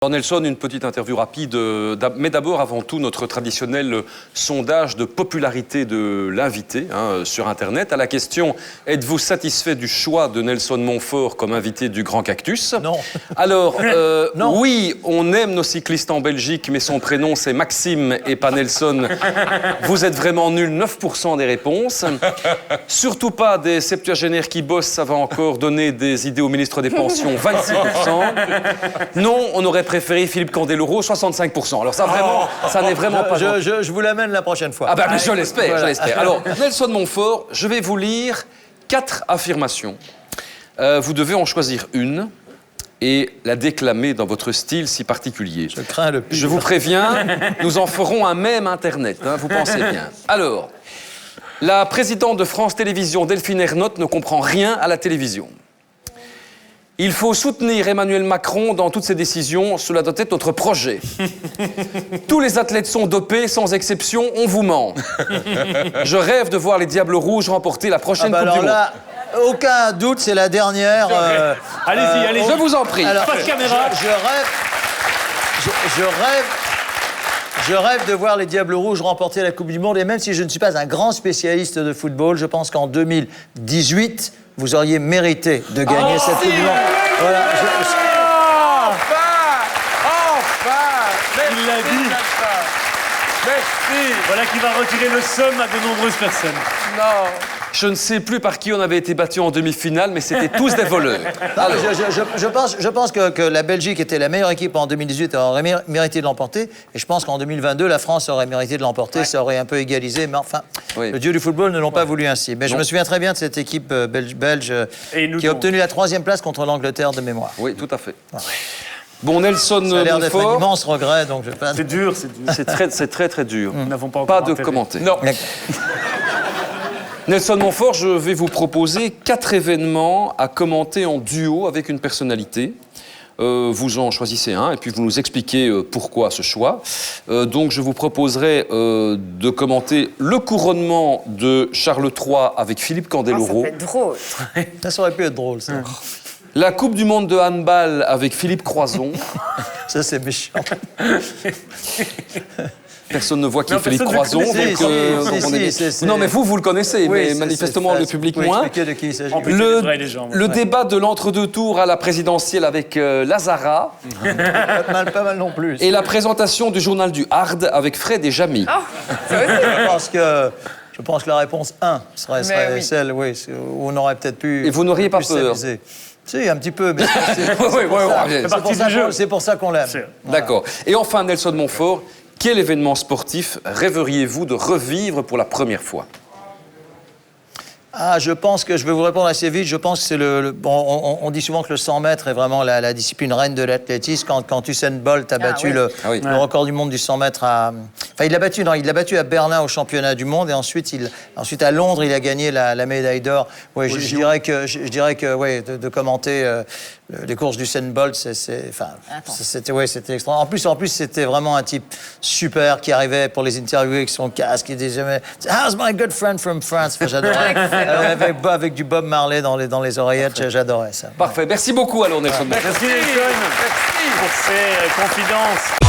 Alors Nelson, une petite interview rapide, mais d'abord, avant tout, notre traditionnel sondage de popularité de l'invité sur Internet. À la question « Êtes-vous satisfait du choix de Nelson Montfort comme invité du Grand Cactus ?» Non. Alors, non. Oui, on aime nos cyclistes en Belgique, mais son prénom c'est Maxime et pas Nelson. Vous êtes vraiment nul, 9% des réponses. Surtout pas des septuagénaires qui bossent, ça va encore donner des idées au ministre des Pensions, 26%. Non, on aurait préféré Philippe Candeloro, 65%. Alors ça, vraiment, ça n'est vraiment pas... Je vous l'amène la prochaine fois. Ah ben, je l'espère, voilà. je l'espère. Alors, Nelson Montfort, je vais vous lire 4 affirmations. Vous devez en choisir une et la déclamer dans votre style si particulier. Je crains le pire. Je vous préviens, nous en ferons un mème Internet, vous pensez bien. Alors, la présidente de France Télévisions, Delphine Ernotte, ne comprend rien à la télévision. Il faut soutenir Emmanuel Macron dans toutes ses décisions. Cela doit être notre projet. Tous les athlètes sont dopés, sans exception, on vous ment. Je rêve de voir les Diables Rouges remporter la prochaine Coupe du Monde. Là, aucun doute, c'est la dernière. Allez-y, allez-y. Je vous en prie. Alors, Pas de caméra. Je rêve de voir les Diables Rouges remporter la Coupe du Monde. Et même si je ne suis pas un grand spécialiste de football, je pense qu'en 2018, vous auriez mérité de gagner cette Coupe du Monde. Voilà. Il l'a dit. Merci. Voilà qui va retirer le somme à de nombreuses personnes. Non. Je ne sais plus par qui on avait été battu en demi-finale, mais c'était tous des voleurs. Non, je pense que la Belgique était la meilleure équipe en 2018 et aurait mérité de l'emporter. Et je pense qu'en 2022, la France aurait mérité de l'emporter. Ouais. Ça aurait un peu égalisé. Mais enfin, oui. Le dieu du football ne l'ont pas voulu ainsi. Mais je me souviens très bien de cette équipe belge qui a obtenu la 3e place contre l'Angleterre de mémoire. Oui, tout à fait. Ouais. Bon, Nelson ça a l'air d'être Montfort... un immense regret, donc je pas... C'est dur, c'est dur. C'est très dur. Nous n'avons pas Pas encore de commentaires. Non. Nelson Montfort, je vais vous proposer 4 événements à commenter en duo avec une personnalité. Vous en choisissez un et puis vous nous expliquez pourquoi ce choix. Donc je vous proposerai de commenter le couronnement de Charles III avec Philippe Candeloro. Ça peut être drôle. Ça aurait pu être drôle, ça. La Coupe du Monde de handball avec Philippe Croison. Ça, c'est méchant. Personne ne voit qui est Philippe Croison. Non, mais vous le connaissez, oui, mais manifestement le public moins. De qui il s'agit. Le débat de l'entre-deux tours à la présidentielle avec Lazara. Pas mal non plus. Et la présentation du journal du Hard avec Fred et Jamy. Oh, ça aussi. Je pense que la réponse 1 serait oui. Celle où on aurait peut-être pu... Et vous n'auriez pas peur? Si, un petit peu, mais c'est pour ça qu'on l'aime. D'accord. Et enfin, Nelson Montfort, quel événement sportif rêveriez-vous de revivre pour la première fois? Ah, je pense que je vais vous répondre assez vite. Je pense que c'est on dit souvent que le 100 mètres est vraiment la discipline reine de l'athlétisme. Quand Usain Bolt a battu le record du monde du 100 mètres Enfin, il l'a battu à Berlin au championnat du monde et ensuite à Londres, il a gagné la médaille d'or. Ouais, je dirais que ouais, de commenter les courses d'Usain Bolt, c'était extraordinaire. En plus, c'était vraiment un type super qui arrivait pour les interviewer avec son casque. Il disait « How's my good friend from France ?» Enfin, j'adorais. Avec du Bob Marley dans les oreillettes, j'adorais ça. Parfait. Merci beaucoup, alors, Nelson. Merci, Nelson. Merci pour ces confidences.